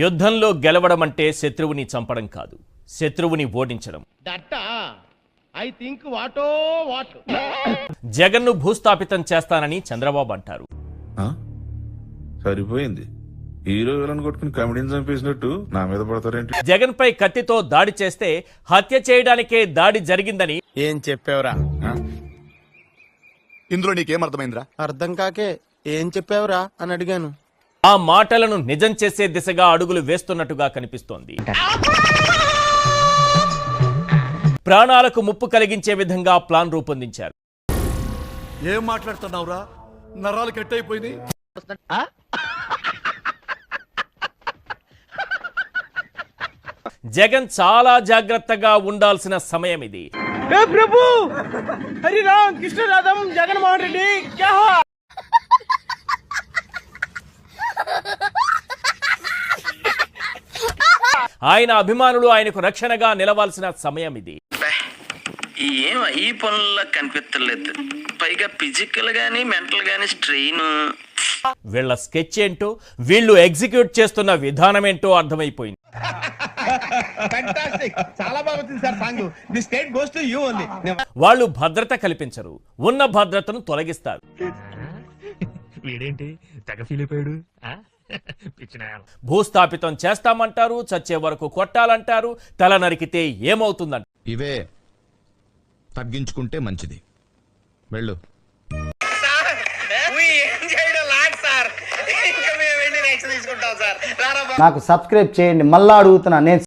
యుద్ధంలో గెలవడం అంటే శత్రువుని చంపడం కాదు, శత్రువుని ఓడించడం. ఐ థింక్ వాటో వాట్ జగన్ను భూస్థాపితం చేస్తానని చంద్రబాబు అంటారు. సరిపోయింది. హీరో విలన్ కొట్టుకుని కమెడీని చంపేసినట్టు నా మీద పడతారేంటి? జగన్ పై కత్తితో దాడి చేస్తే హత్య చేయడానికే దాడి జరిగిందని ఏం చెప్పావురా? ఇందులో నీకేం అర్థమైందిరా? అర్థం కాకే ఏం చెప్పావురా అని అడిగాను. ఆ మాటలను నిజం చేసే దిశగా అడుగులు వేస్తున్నట్టుగా కనిపిస్తోంది. ప్రాణాలకు ముప్పు కలిగించే విధంగా ప్లాన్ రూపొందించారు. ఏం మాట్లాడుతున్నావురా? నరాలు కట్ అయిపోయింది. జగన్ చాలా జాగ్రత్తగా ఉండాల్సిన సమయం ఇది. ప్రభు హరి రామ్ కృష్ణ రాధం జగన్మోహన్ రెడ్డి క్యా హువా? ఆయన అభిమానులు ఆయనకు రక్షణగా నిలవాల్సిన సమయం ఇది. ఏం ఈ పనుల్లో కనిపించలేదు. పైగా ఫిజికల్ గానీ మెంటల్ గానీ స్ట్రెయిన్. వీళ్ళ స్కెచ్ ఏంటో, వీళ్ళు ఎగ్జిక్యూట్ చేస్తున్న విధానం ఏంటో అర్థమైపోయింది. చాలా బాగా వచ్చింది sir song. The state goes to you only. వాళ్ళు భద్రత కల్పించరు, ఉన్న భద్రతను తొలగిస్తారు. వీడేంటి తెగ ఫీల్ అయిపోయాడు? భూస్థాపితం చేస్తామంటారు, చచ్చే వరకు కొట్టాలంటారు, తల నరికితే ఏమవుతుందంట. ఇవే తగ్గించుకుంటే మంచిది. వెళ్ళు. ఇంకా మేము వెళ్ళి నెక్స్ట్ తీసుకుంటాం సార్. నాకు సబ్స్క్రైబ్ చేయండి. మళ్ళా అడుగుతున్నా నేను